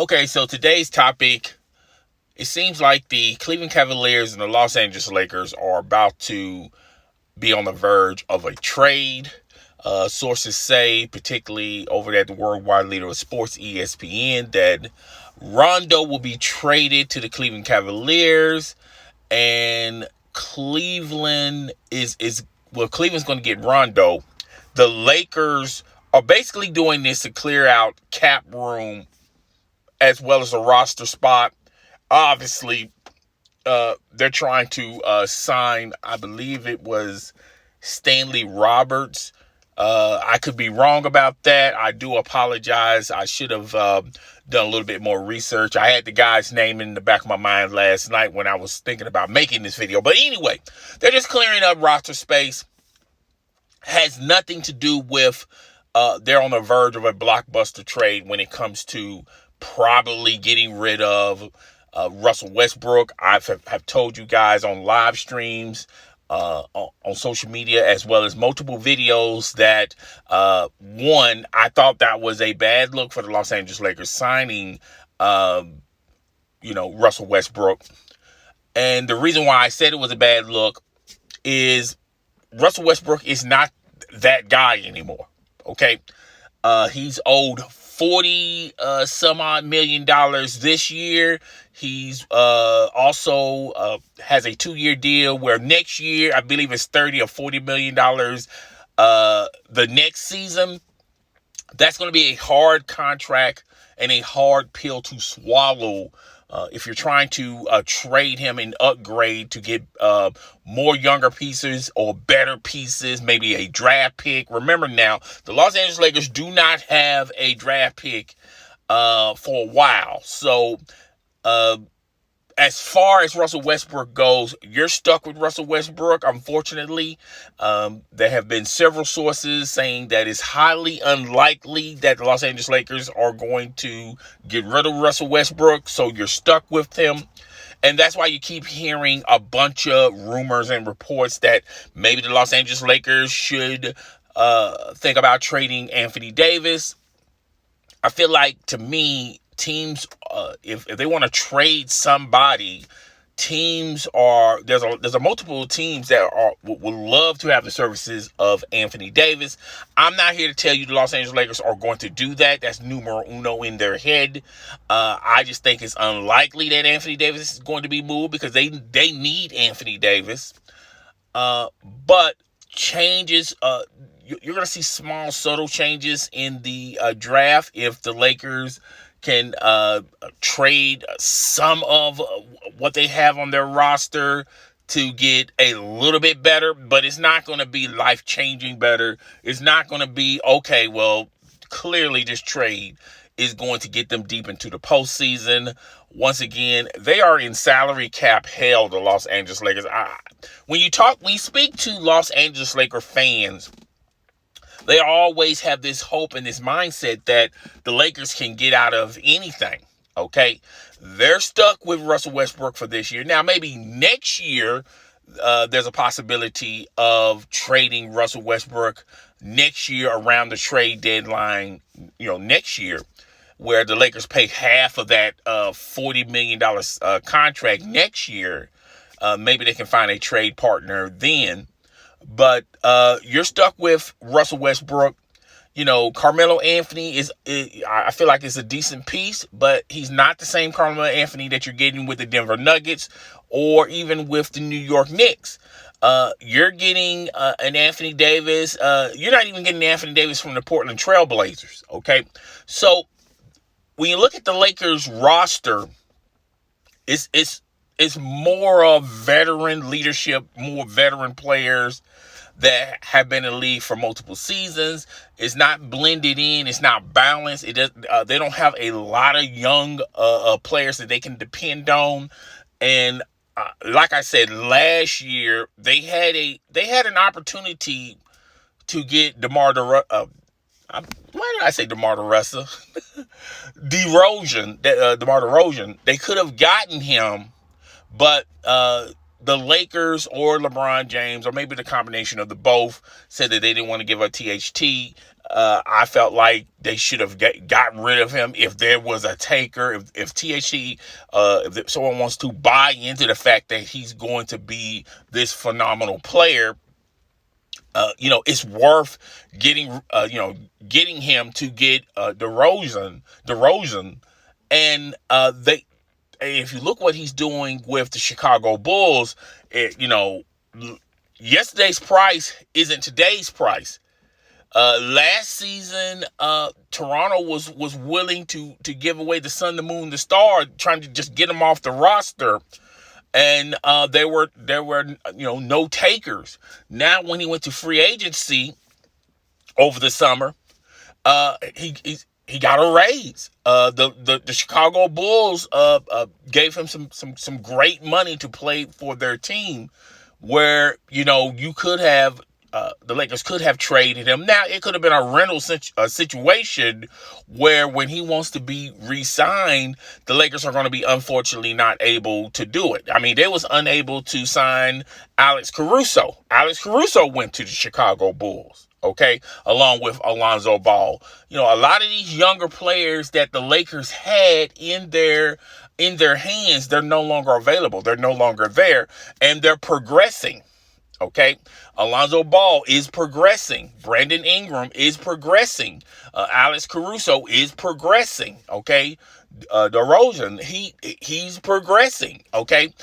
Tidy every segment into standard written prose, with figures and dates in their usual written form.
Okay, so today's topic, it seems like the Cleveland Cavaliers and the Los Angeles Lakers are about to be on the verge of a trade. Sources say, particularly over at the worldwide leader of sports, ESPN, that Rondo will be traded to the Cleveland Cavaliers, and Cleveland's going to get Rondo. The Lakers are basically doing this to clear out cap room as well as a roster spot. Obviously, they're trying to sign, I believe it was Stanley Roberts. I could be wrong about that. I do apologize. I should have done a little bit more research. I had the guy's name in the back of my mind last night when I was thinking about making this video. But anyway, they're just clearing up roster space. Has nothing to do with they're on the verge of a blockbuster trade when it comes to probably getting rid of Russell Westbrook. I have told you guys on live streams, on social media, as well as multiple videos, that one, I thought that was a bad look for the Los Angeles Lakers signing, Russell Westbrook. And the reason why I said it was a bad look is Russell Westbrook is not that guy anymore. Okay. He's owed 40 some odd $40 million this year. He's also has a 2-year deal where next year I believe it's $30 or $40 million. The next season, that's going to be a hard contract and a hard pill to swallow if you're trying to trade him and upgrade to get more younger pieces or better pieces, maybe a draft pick. Remember now, the Los Angeles Lakers do not have a draft pick for a while. So as far as Russell Westbrook goes, you're stuck with Russell Westbrook, unfortunately. There have been several sources saying that it's highly unlikely that the Los Angeles Lakers are going to get rid of Russell Westbrook, so you're stuck with him. And that's why you keep hearing a bunch of rumors and reports that maybe the Los Angeles Lakers should think about trading Anthony Davis. I feel like, to me, teams, if they want to trade somebody, teams are there's a multiple teams that would love to have the services of Anthony Davis. I'm not here to tell you the Los Angeles Lakers are going to do that. That's numero uno in their head. I just think it's unlikely that Anthony Davis is going to be moved because they need Anthony Davis. But changes, you're going to see small, subtle changes in the draft if the Lakers can trade some of what they have on their roster to get a little bit better, but it's not going to be life-changing better. It's not going to be, okay, well, clearly this trade is going to get them deep into the postseason. Once again, they are in salary cap hell, the Los Angeles Lakers. When you speak to Los Angeles Laker fans, they always have this hope and this mindset that the Lakers can get out of anything, okay? They're stuck with Russell Westbrook for this year. Now, maybe next year, there's a possibility of trading Russell Westbrook next year around the trade deadline, next year, where the Lakers pay half of that $40 million contract next year. Maybe they can find a trade partner then. But you're stuck with Russell Westbrook. Carmelo Anthony I feel like it's a decent piece, but he's not the same Carmelo Anthony that you're getting with the Denver Nuggets or even with the New York Knicks. You're getting an Anthony Davis. You're not even getting Anthony Davis from the Portland Trail Blazers, okay? So when you look at the Lakers roster, it's more of veteran leadership, more veteran players that have been in the league for multiple seasons. It's not blended in. It's not balanced. They don't have a lot of young players that they can depend on. And like I said, last year they had an opportunity to get DeMar DeRozan. Why did I say DeMar DeRozan? DeMar DeRozan. They could have gotten him, but the Lakers or LeBron James, or maybe the combination of the both, said that they didn't want to give up THT. I felt like they should have gotten rid of him if there was a taker. If THC, if someone wants to buy into the fact that he's going to be this phenomenal player, it's worth getting him to get DeRozan, and if you look what he's doing with the Chicago Bulls, yesterday's price isn't today's price. Last season, Toronto was willing to give away the sun, the moon, the star, trying to just get him off the roster. And there were no takers. Now, when he went to free agency over the summer, he got a raise. The Chicago Bulls gave him some great money to play for their team, where you could have. The Lakers could have traded him. Now, it could have been a rental situation where when he wants to be re-signed, the Lakers are going to be unfortunately not able to do it. I mean, they was unable to sign Alex Caruso. Alex Caruso went to the Chicago Bulls, okay, along with Alonzo Ball. A lot of these younger players that the Lakers had in their hands, they're no longer available. They're no longer there, and they're progressing. Okay, Alonzo Ball is progressing. Brandon Ingram is progressing. Alex Caruso is progressing. Okay, DeRozan, he's progressing. Okay,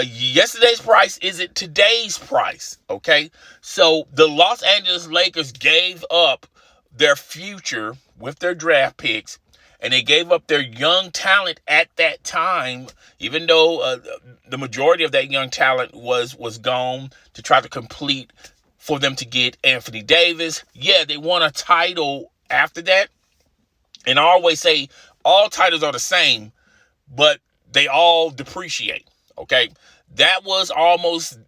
yesterday's price isn't today's price. Okay, so the Los Angeles Lakers gave up their future with their draft picks, and they gave up their young talent at that time, even though the majority of that young talent was gone to try to complete for them to get Anthony Davis. Yeah, they won a title after that. And I always say all titles are the same, but they all depreciate, okay? That was almost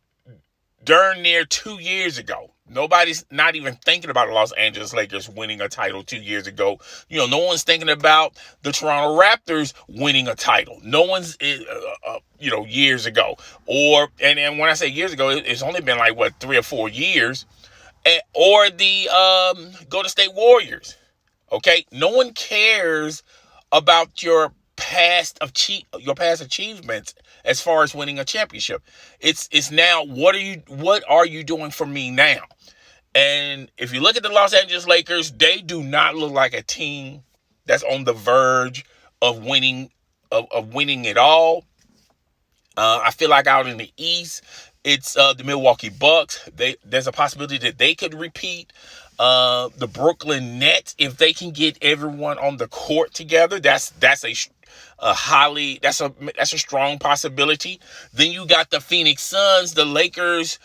darn near 2 years ago. Nobody's not even thinking about the Los Angeles Lakers winning a title 2 years ago. No one's thinking about the Toronto Raptors winning a title. No one's, years ago. And when I say years ago, it's only been 3 or 4 years. Or the Golden State Warriors. Okay? No one cares about your past achievements as far as winning a championship. It's now, what are you doing for me now? And if you look at the Los Angeles Lakers, they do not look like a team that's on the verge of winning it all. I feel like out in the East, it's the Milwaukee Bucks. There's a possibility that they could repeat. The Brooklyn Nets, if they can get everyone on the court together, that's a strong possibility. Then you got the Phoenix Suns. The Lakers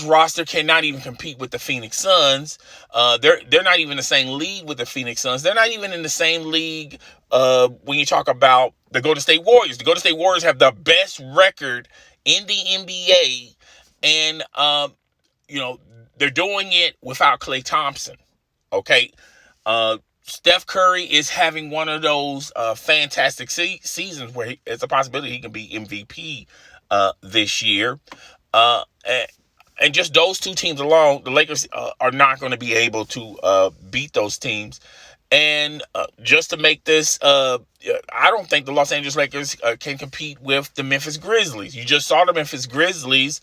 roster cannot even compete with the Phoenix Suns. They're not even in the same league with the Phoenix Suns. They're not even in the same league when you talk about the Golden State Warriors. The Golden State Warriors have the best record in the NBA, and they're doing it without Klay Thompson. Okay, Steph Curry is having one of those fantastic seasons where it's a possibility he can be MVP this year. And just those two teams alone, the Lakers are not going to be able to beat those teams. And just to make this, I don't think the Los Angeles Lakers can compete with the Memphis Grizzlies. You just saw the Memphis Grizzlies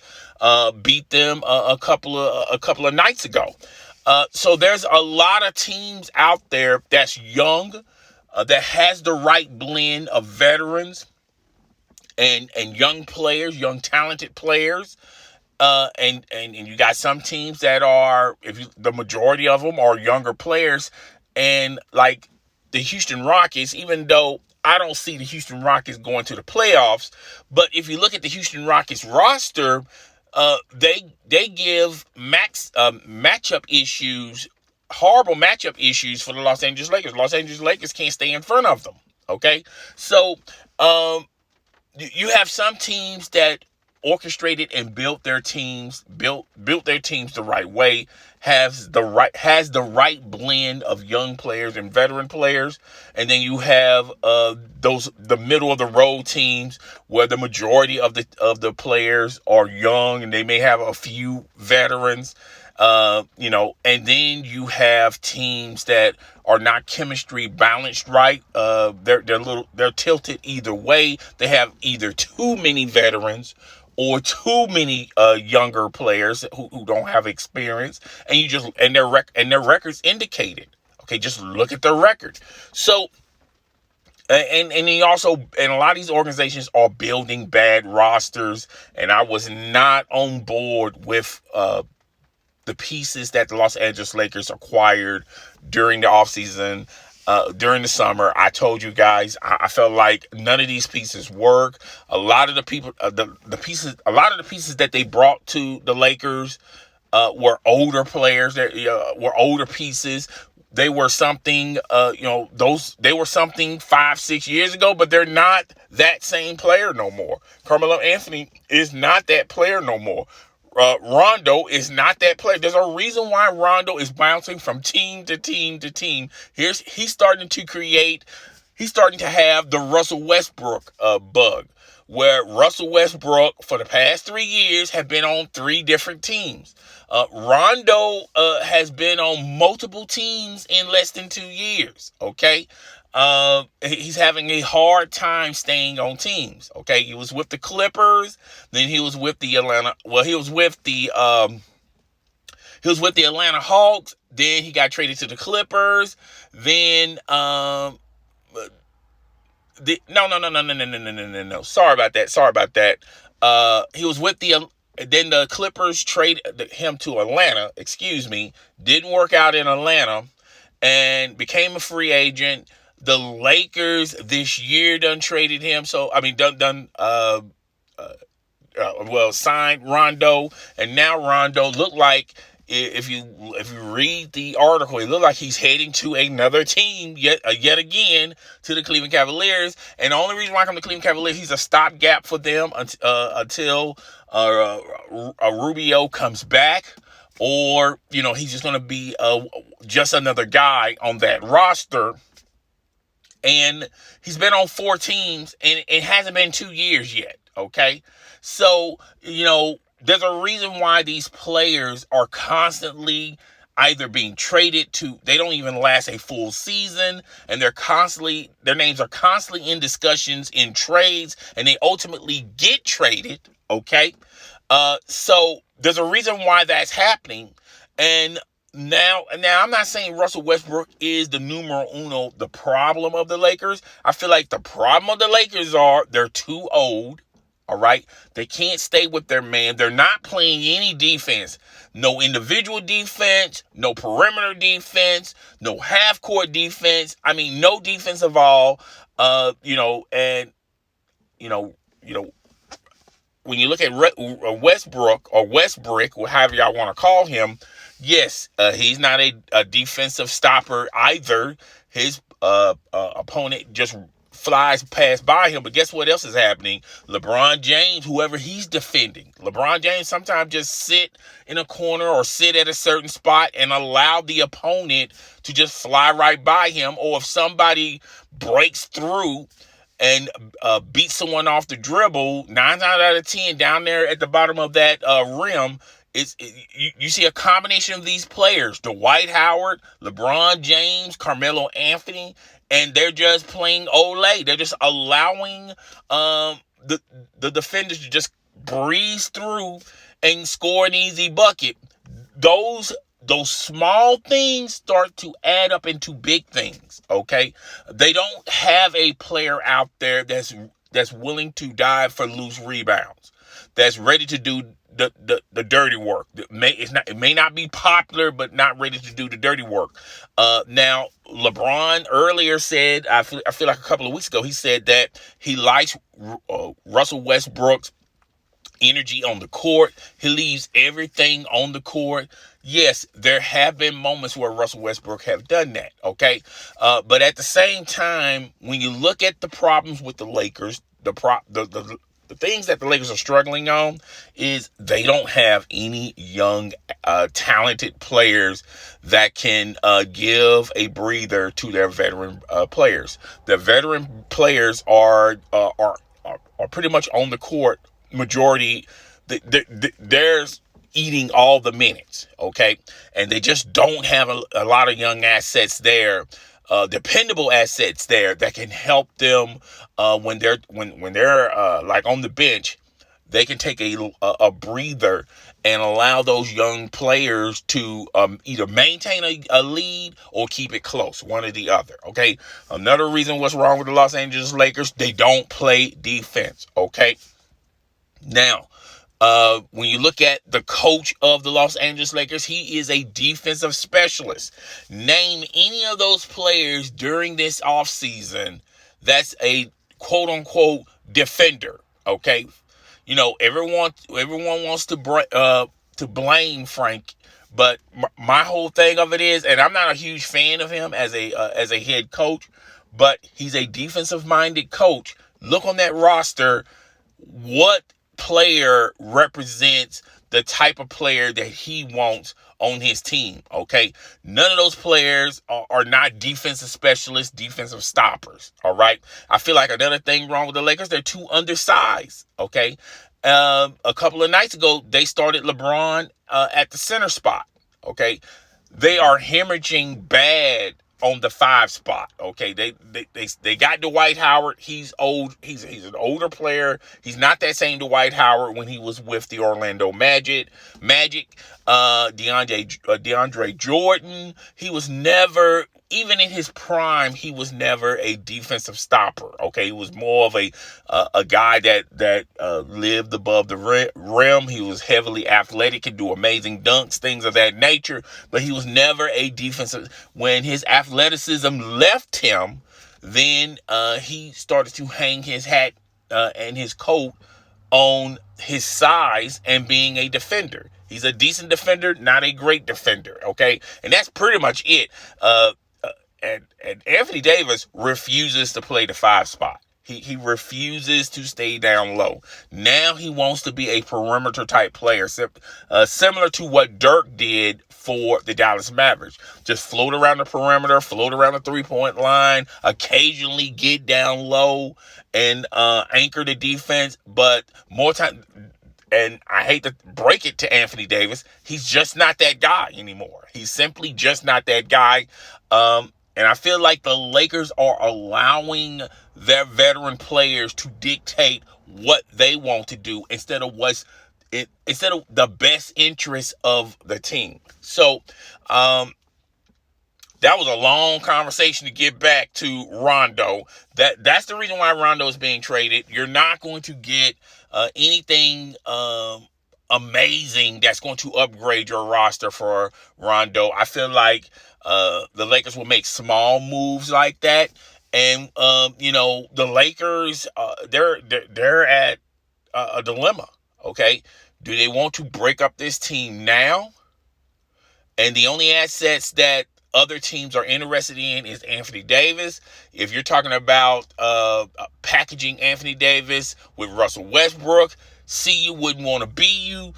beat them a couple of nights ago. So there's a lot of teams out there that's young, that has the right blend of veterans and young players, young talented players. And you got some teams that are, the majority of them are younger players, and like the Houston Rockets, even though I don't see the Houston Rockets going to the playoffs, but if you look at the Houston Rockets roster, they give matchup issues, horrible matchup issues for the Los Angeles Lakers. Los Angeles Lakers can't stay in front of them. Okay, so you have some teams that orchestrated and built their teams the right way, has the right blend of young players and veteran players, and then you have the middle of the road teams where the majority of the players are young and they may have a few veterans. And then you have teams that are not chemistry balanced right. They're tilted either way. They have either too many veterans or too many younger players who don't have experience, and their records indicate it. Okay, just look at their record. So and a lot of these organizations are building bad rosters, and I was not on board with the pieces that the Los Angeles Lakers acquired during the offseason, during the summer. I told you guys, I felt like none of these pieces work. A lot of the pieces that they brought to the Lakers were older players. That were older pieces. They were something, they were something 5-6 years ago, but they're not that same player no more. Carmelo Anthony is not that player no more. Rondo is not that player. There's a reason why Rondo is bouncing from team to team to team. He's starting to have the Russell Westbrook bug, where Russell Westbrook for the past 3 years have been on 3 different teams. Rondo has been on multiple teams in less than 2 years. Okay. He's having a hard time staying on teams. Okay. He was with the Clippers. Then he was with the he was with the Atlanta Hawks. Then he got traded to the Clippers. Then, no. Sorry about that. He was with then the Clippers traded him to Atlanta, didn't work out in Atlanta, and became a free agent. The Lakers this year done traded him. Signed Rondo, and now Rondo looked like, if you read the article, it looked like he's heading to another team yet again, to the Cleveland Cavaliers. And the only reason why I come to Cleveland Cavaliers, he's a stopgap for them until Rubio comes back, or he's just going to be just another guy on that roster. And he's been on 4 teams, and it hasn't been 2 years yet. Okay, so there's a reason why these players are constantly either being traded to, they don't even last a full season, and their names are constantly in discussions in trades, and they ultimately get traded. Okay. So there's a reason why that's happening. And now I'm not saying Russell Westbrook is the numero uno, the problem of the Lakers. I feel like the problem of the Lakers they're too old. All right. They can't stay with their man. They're not playing any defense. No individual defense, no perimeter defense, no half-court defense. I mean, no defense at all. When you look at Westbrook or Westbrick, or however y'all want to call him, yes, he's not a defensive stopper either. His opponent just flies past by him. But guess what else is happening? LeBron James, whoever he's defending, LeBron James sometimes just sit in a corner or sit at a certain spot and allow the opponent to just fly right by him. Or if somebody breaks through and beats someone off the dribble, 9 out of 10 down there at the bottom of that rim, you see a combination of these players: Dwight Howard, LeBron James, Carmelo Anthony, and they're just playing Olay. They're just allowing the defenders to just breeze through and score an easy bucket. Those small things start to add up into big things. Okay, they don't have a player out there that's willing to dive for loose rebounds, that's ready to do the dirty work. It may not be popular, but not ready to do the dirty work. Now, LeBron earlier said, I feel like a couple of weeks ago, he said that he likes Russell Westbrook's energy on the court. He leaves everything on the court. Yes, there have been moments where Russell Westbrook have done that. Okay, but at the same time, when you look at the problems with the Lakers, the things that the Lakers are struggling on is they don't have any young, talented players that can give a breather to their veteran players. The veteran players are pretty much on the court majority. There's eating all the minutes, okay? And they just don't have a lot of young assets there, dependable assets there that can help them when they're like on the bench. They can take a breather and allow those young players to either maintain a lead or keep it close, one or the other, okay? Another reason what's wrong with the Los Angeles Lakers, they don't play defense, okay? Now, when you look at the coach of the Los Angeles Lakers, he is a defensive specialist. Name any of those players during this offseason that's a quote-unquote defender, okay? You know, everyone wants to blame Frank, but my whole thing of it is, and I'm not a huge fan of him as a head coach, but he's a defensive-minded coach. Look on that roster. What player represents the type of player that he wants on his team, okay? None of those players are not defensive specialists, defensive stoppers, all right? I feel like another thing wrong with the Lakers, they're too undersized, okay? A couple of nights ago, they started LeBron at the center spot, okay? They are hemorrhaging bad on the 5 spot. Okay, they got Dwight Howard. He's old. He's an older player. He's not that same Dwight Howard when he was with the Orlando Magic. DeAndre Jordan. He was never, even in his prime, he was never a defensive stopper. Okay, he was more of a guy that lived above the rim. He was heavily athletic, could do amazing dunks, things of that nature. But he was never a defensive. When his athleticism left him, then he started to hang his hat and his coat on his size and being a defender. He's a decent defender, not a great defender, okay? And that's pretty much it. And Anthony Davis refuses to play the 5 spot. He refuses to stay down low. Now he wants to be a perimeter type player, similar to what Dirk did for the Dallas Mavericks. Just float around the perimeter, float around the 3-point line, occasionally get down low and anchor the defense. But more time, and I hate to break it to Anthony Davis, he's just not that guy anymore. He's simply just not that guy. And I feel like the Lakers are allowing their veteran players to dictate what they want to do instead of the best interest of the team. So, that was a long conversation to get back to Rondo. That's the reason why Rondo is being traded. You're not going to get anything amazing that's going to upgrade your roster for Rondo. I feel like the Lakers will make small moves like that, and the Lakers they're at a dilemma. Okay, do they want to break up this team now? And the only assets that other teams are interested in is Anthony Davis. If you're talking about packaging Anthony Davis with Russell Westbrook, see you wouldn't want to be you.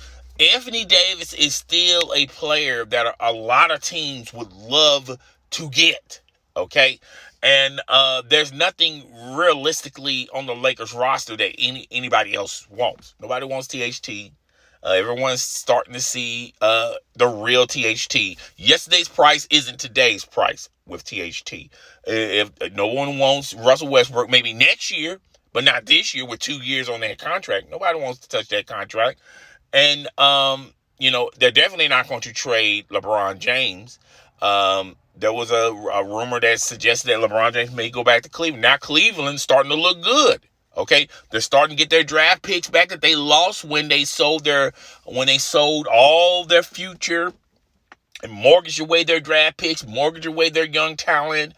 Anthony Davis is still a player that a lot of teams would love to get, okay? And there's nothing realistically on the Lakers roster that anybody else wants. Nobody wants THT. Everyone's starting to see the real THT. Yesterday's price isn't today's price with THT. If no one wants Russell Westbrook, maybe next year, but not this year with 2 years on that contract. Nobody wants to touch that contract. And, they're definitely not going to trade LeBron James. There was a rumor that suggested that LeBron James may go back to Cleveland. Now Cleveland's starting to look good. Okay, they're starting to get their draft picks back that they lost when they sold all their future and mortgaged away their draft picks, mortgaged away their young talent,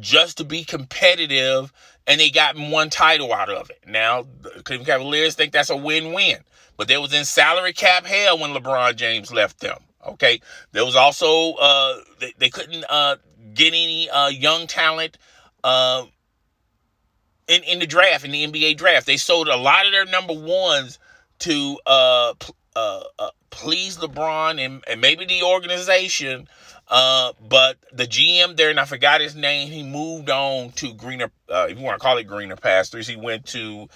just to be competitive, and they got one title out of it. Now, the Cleveland Cavaliers think that's a win-win, but they was in salary cap hell when LeBron James left them. Okay, there was also they couldn't get any young talent. In the draft, in the NBA draft, they sold a lot of their number ones to please LeBron and maybe the organization. But the GM there, and I forgot his name, he moved on to greener, if you want to call it greener pastures. He went to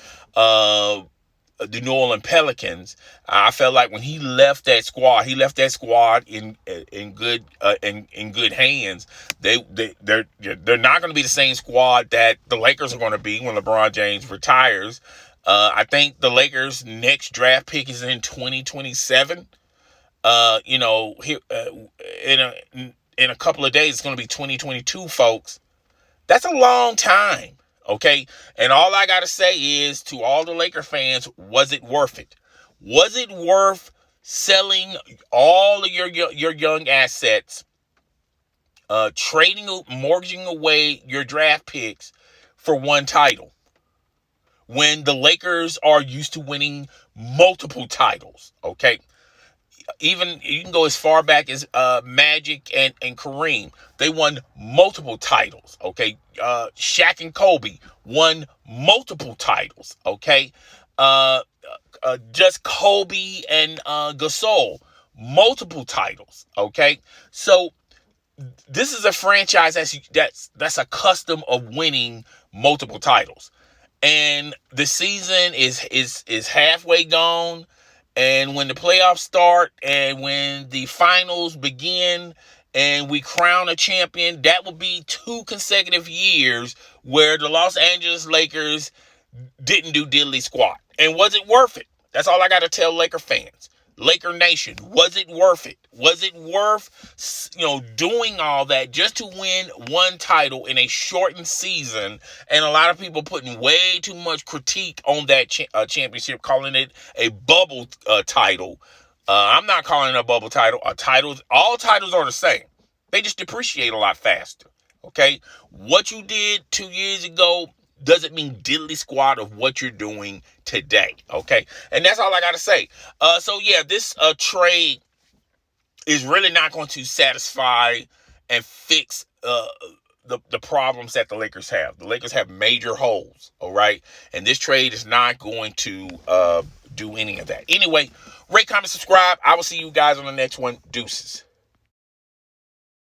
the New Orleans Pelicans. I felt like when he left that squad in good in good hands. They're not going to be the same squad that the Lakers are going to be when LeBron James retires. I think the Lakers' next draft pick is in 2027. In a couple of days, it's going to be 2022, folks. That's a long time, okay? And all I got to say is to all the Laker fans, was it worth it? Was it worth selling all of your young assets, mortgaging away your draft picks for one title when the Lakers are used to winning multiple titles, okay? Even you can go as far back as Magic and Kareem. They won multiple titles, okay? Shaq and Kobe won multiple titles, okay? Just Kobe and Gasol, multiple titles, okay? So this is a franchise that's accustomed of winning multiple titles. And the season is halfway gone. And when the playoffs start and when the finals begin and we crown a champion, that will be 2 consecutive years where the Los Angeles Lakers didn't do diddly squat. And was it worth it? That's all I got to tell Laker fans. Laker Nation, was it worth it? Was it worth, doing all that just to win one title in a shortened season? And a lot of people putting way too much critique on that championship, calling it a bubble title. I'm not calling it a bubble title. All titles are the same. They just depreciate a lot faster. Okay, what you did 2 years ago doesn't mean diddly squat of what you're doing today, okay? And that's all I got to say. This trade is really not going to satisfy and fix the problems that the Lakers have. The Lakers have major holes, all right? And this trade is not going to do any of that. Anyway, rate, comment, subscribe. I will see you guys on the next one. Deuces.